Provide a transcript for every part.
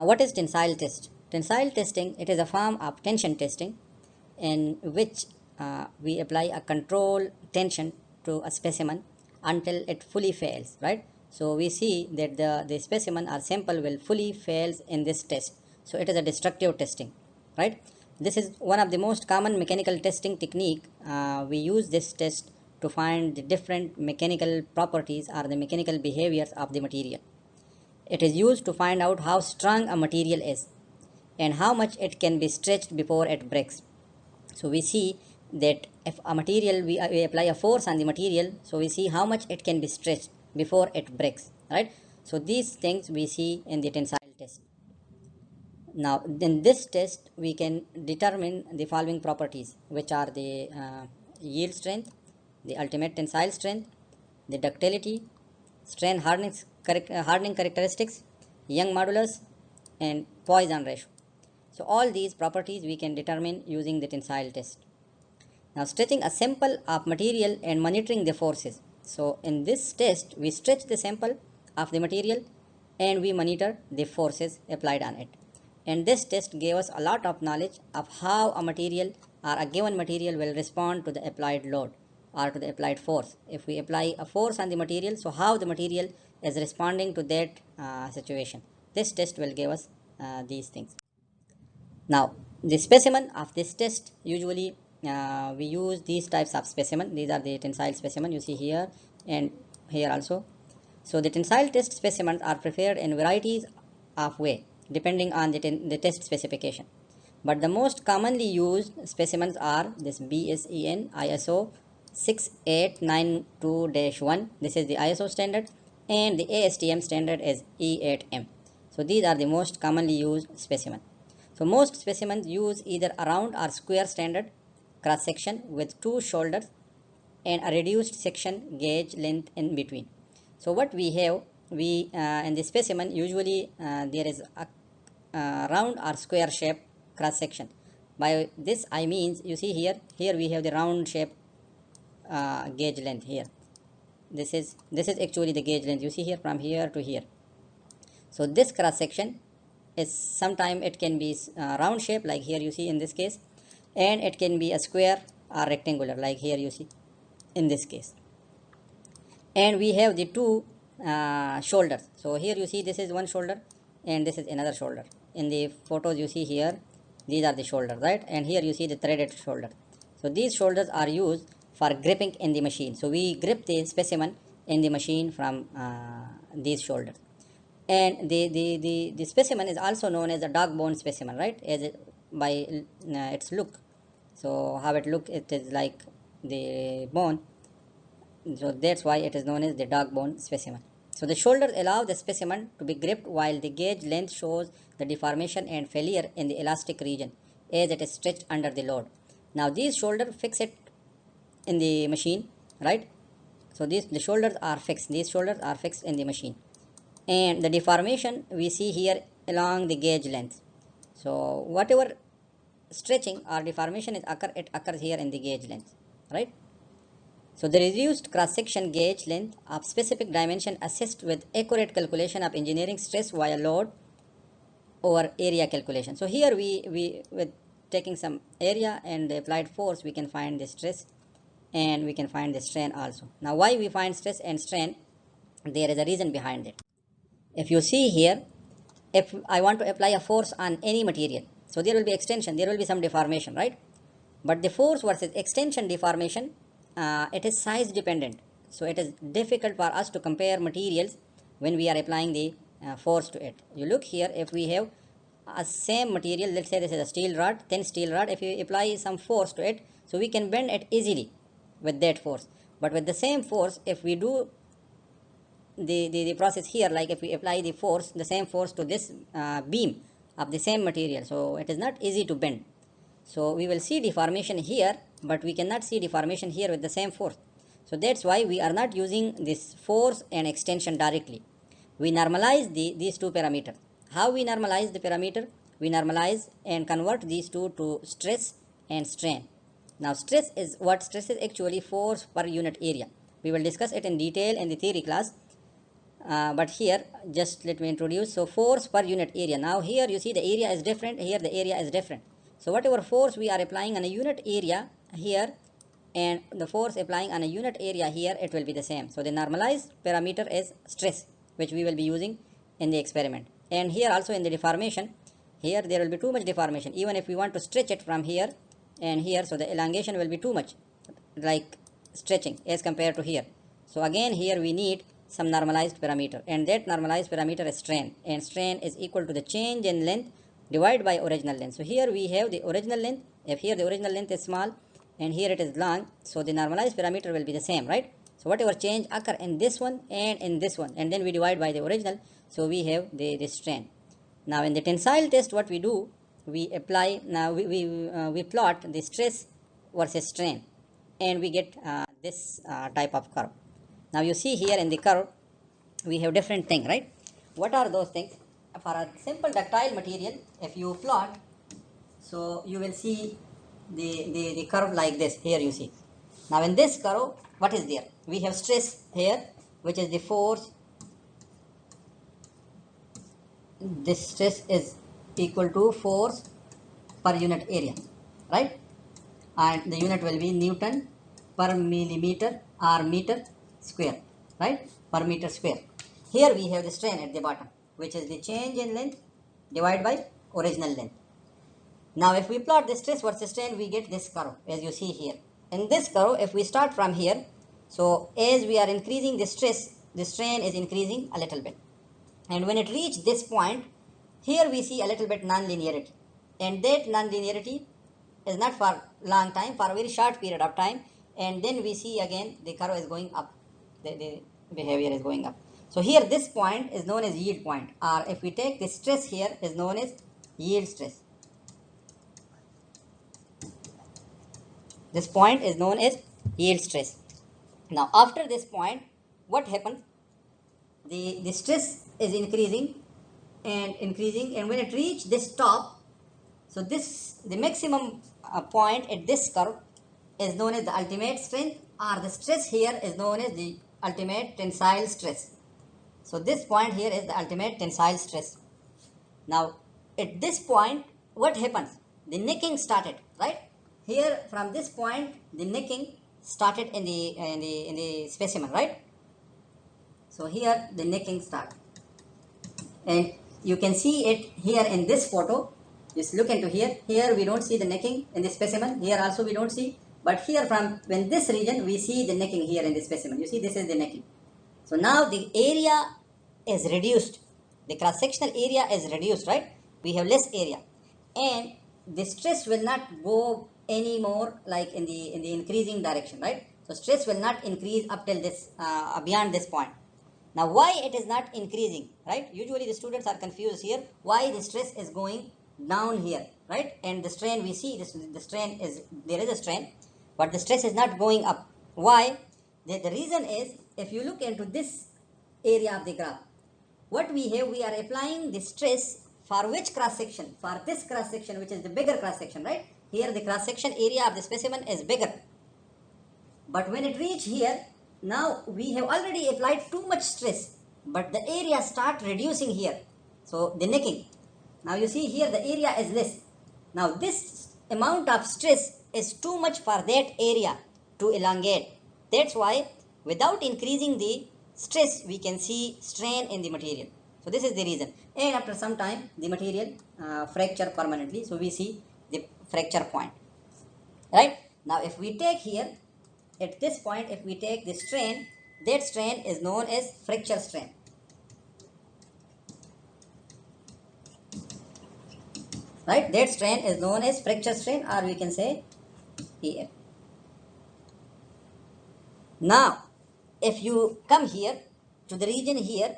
What is tensile test? Tensile testing, it is a form of tension testing in which we apply a control tension to a specimen until it fully fails, right? So we see that the specimen or sample will fully fails in this test. So it is a destructive testing, right? This is one of the most common mechanical testing technique. We use this test to find the different mechanical properties or the mechanical behaviors of the material. It is used to find out how strong a material is and how much it can be stretched before it breaks. So we see that if a material, we apply a force on the material, so we see how much it can be stretched before it breaks, right? So these things we see in the tensile test. Now, in this test, we can determine the following properties, which are the yield strength, the ultimate tensile strength, the ductility, strain hardening characteristics, Young modulus, and Poisson ratio. So all these properties we can determine using the tensile test. Now, stretching a sample of material and monitoring the forces. So in this test, we stretch the sample of the material and we monitor the forces applied on it. And this test gave us a lot of knowledge of how a material or a given material will respond to the applied load or to the applied force. If we apply a force on the material, so how the material is responding to that situation. This test will give us these things. Now, the specimen of this test, usually we use these types of specimen. These are the tensile specimen you see here and here also. So the tensile test specimens are prepared in varieties of way depending on the test specification. But the most commonly used specimens are this BSEN ISO 6892-1. This is the ISO standard, and the ASTM standard is E8M. So these are the most commonly used specimens. So most specimens use either a round or square standard cross section with two shoulders and a reduced section gauge length in between. So what we have, we in the specimen usually there is a round or square shape cross section. By this I means, you see here we have the round shape gauge length here. This is actually the gauge length you see here from here to here. So this cross section is sometime it can be round shape like here you see in this case, and it can be a square or rectangular like here you see in this case. And we have the two shoulders. So here you see this is one shoulder and this is another shoulder. In the photos you see here, these are the shoulders, right? And here you see the threaded shoulder. So these shoulders are used for gripping in the machine. So we grip the specimen in the machine from these shoulders. And the specimen is also known as a dog bone specimen, right? As it, by its look. So how it look, it is like the bone. So that's why it is known as the dog bone specimen. So the shoulders allow the specimen to be gripped while the gauge length shows the deformation and failure in the elastic region as it is stretched under the load. Now these shoulders fix it in the machine, right? So the shoulders are fixed. These shoulders are fixed in the machine, and the deformation we see here along the gauge length. So whatever stretching or deformation is it occurs here in the gauge length, right? So the reduced cross-section gauge length of specific dimension assists with accurate calculation of engineering stress via load over area calculation. So here we with taking some area and the applied force, we can find the stress and we can find the strain also. Now why we find stress and strain? There is a reason behind it. If you see here, if I want to apply a force on any material, so there will be extension, there will be some deformation, right? But the force versus extension deformation, it is size dependent. So it is difficult for us to compare materials when we are applying the force to it. You look here, if we have a same material, let's say this is a steel rod, thin steel rod, if you apply some force to it, so we can bend it easily with that force. But with the same force, if we do the process here, like if we apply the force, the same force to this beam of the same material, so it is not easy to bend. So we will see deformation here, but we cannot see deformation here with the same force. So that's why we are not using this force and extension directly. We normalize these two parameters. How we normalize the parameter? We normalize and convert these two to stress and strain. Now stress is what? Stress is actually force per unit area. We will discuss it in detail in the theory class. but here just let me introduce. So force per unit area. Now here you see the area is different, here the area is different. So whatever force we are applying on a unit area here and the force applying on a unit area here, it will be the same. So the normalized parameter is stress, which we will be using in the experiment. And here also in the deformation, here there will be too much deformation. Even if we want to stretch it from here and here, so the elongation will be too much, like stretching as compared to here. So again here we need some normalized parameter, and that normalized parameter is strain, and strain is equal to the change in length divided by original length. So here we have the original length. If here the original length is small and here it is long, so the normalized parameter will be the same, right? So whatever change occur in this one and in this one, and then we divide by the original, so we have the strain. Now in the tensile test, what we do, we apply, now we plot the stress versus strain, and we get this type of curve. Now you see here in the curve we have different thing, right? What are those things? For a simple ductile material, if you plot, so you will see the curve like this. Here you see. Now in this curve, what is there? We have stress here, which is the force. This stress is equal to force per unit area, right? And the unit will be Newton per millimeter or meter square, right? Per meter square. Here we have the strain at the bottom, which is the change in length divided by original length. Now if we plot the stress versus strain, we get this curve as you see here. In this curve, if we start from here, so as we are increasing the stress, the strain is increasing a little bit. And when it reaches this point, here we see a little bit non-linearity. And that non-linearity is not for long time, for a very short period of time. And then we see again the curve is going up. The behavior is going up. So here this point is known as yield point. Or if we take the stress here, is known as yield stress. This point is known as yield stress. Now after this point, what happens? The stress is increasing and increasing, and when it reaches this top, so this the maximum point at this curve is known as the ultimate strength, or the stress here is known as the ultimate tensile stress. So this point here is the ultimate tensile stress. Now at this point, what happens? The necking started, right? Here from this point, the necking started in the specimen, right? So here the necking start, and you can see it here in this photo. Just look into here. Here we don't see the necking in the specimen. Here also we don't see. But here from when this region we see the necking here in the specimen. You see this is the necking. So now the area is reduced. The cross-sectional area is reduced, right? We have less area, and the stress will not go anymore like in the increasing direction, right? So stress will not increase up till this beyond this point. Now why it is not increasing, right? Usually the students are confused here why the stress is going down here, right? And the strain, we see this, the strain is, there is a strain, but the stress is not going up. Why? The reason is, if you look into this area of the graph, what we have, we are applying the stress for which cross section? For this cross section, which is the bigger cross section, right? Here the cross section area of the specimen is bigger. But when it reach here, now we have already applied too much stress, but the area start reducing here. So the necking. Now you see here the area is less. Now this amount of stress is too much for that area to elongate. That's why without increasing the stress, we can see strain in the material. So this is the reason. And after some time, the material fracture permanently. So we see the fracture point. Right? Now if we take here, at this point, if we take the strain, that strain is known as fracture strain. Right? That strain is known as fracture strain, or we can say EF. Now, if you come here to the region here,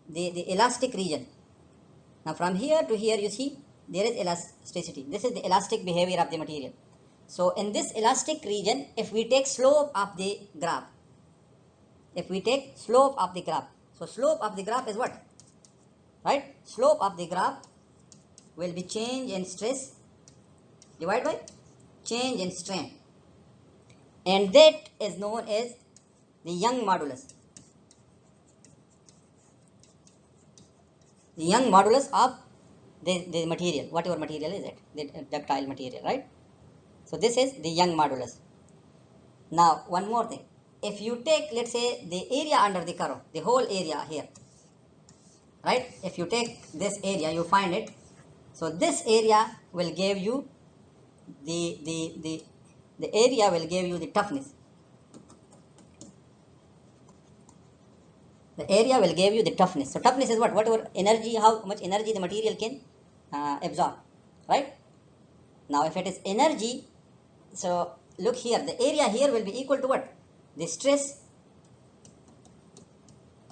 the elastic region. Now from here to here, you see there is elasticity. This is the elastic behavior of the material. So in this elastic region, if we take slope of the graph, so slope of the graph is what? Right? Slope of the graph will be change in stress divided by change in strain. And that is known as the Young modulus. the young modulus of the material, whatever material is it, the ductile material, right? So this is the young modulus. Now one more thing, if you take, let's say, the area under the curve, the whole area here, right? If you take this area, you find it. So this area will give you the area will give you the toughness. The area will give you the toughness. So toughness is what? Whatever energy, how much energy the material can absorb, right? Now if it is energy, so look here, the area here will be equal to what? The stress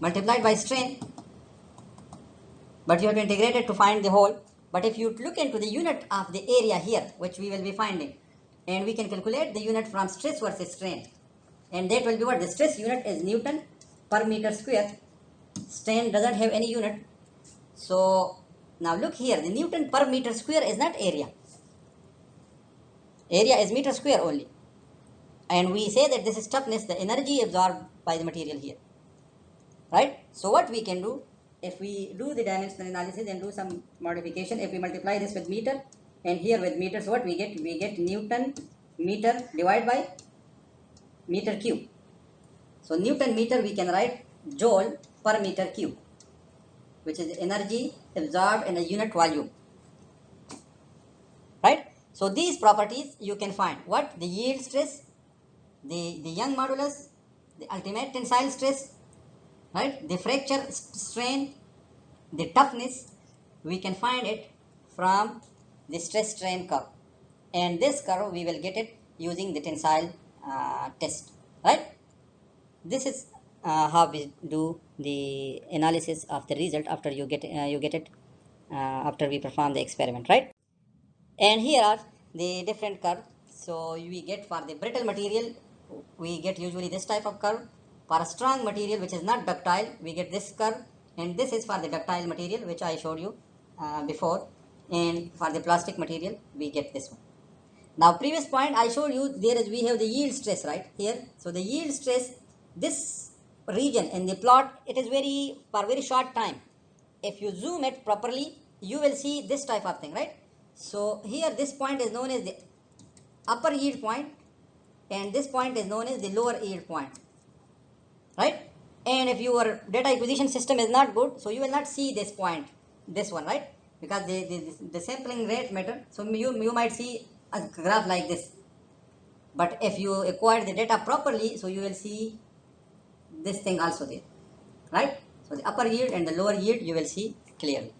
multiplied by strain, but you have to integrate it to find the whole. But if you look into the unit of the area here, which we will be finding, and we can calculate the unit from stress versus strain, and that will be what? The stress unit is Newton per meter square. Strain doesn't have any unit. So now look here, the Newton per meter square is not area. Area is meter square only. And we say that this is toughness, the energy absorbed by the material here. Right? So what we can do, if we do the dimensional analysis and do some modification, if we multiply this with meter and here with meters, what we get? We get Newton meter divided by meter cube. So Newton meter we can write joule per meter cube, which is energy absorbed in a unit volume. Right? So these properties you can find. What? The yield stress, the young modulus, the ultimate tensile stress, right? The fracture strain, the toughness, we can find it from the stress strain curve. And this curve we will get it using the tensile test, right? This is how we do the analysis of the result after you get it after we perform the experiment, right? And here are the different curve. So we get for the brittle material, we get usually this type of curve. For a strong material which is not ductile, we get this curve, and this is for the ductile material which I showed you before, and for the plastic material we get this one. Now previous point I showed you, we have the yield stress right here. So the yield stress, this region in the plot, it is for very short time. If you zoom it properly, you will see this type of thing, right? So here this point is known as the upper yield point, and this point is known as the lower yield point, right? And if your data acquisition system is not good, so you will not see this point, this one, right? Because the sampling rate matter. So you might see a graph like this. But if you acquire the data properly, so you will see this thing also there, right? So the upper yield and the lower yield you will see clearly.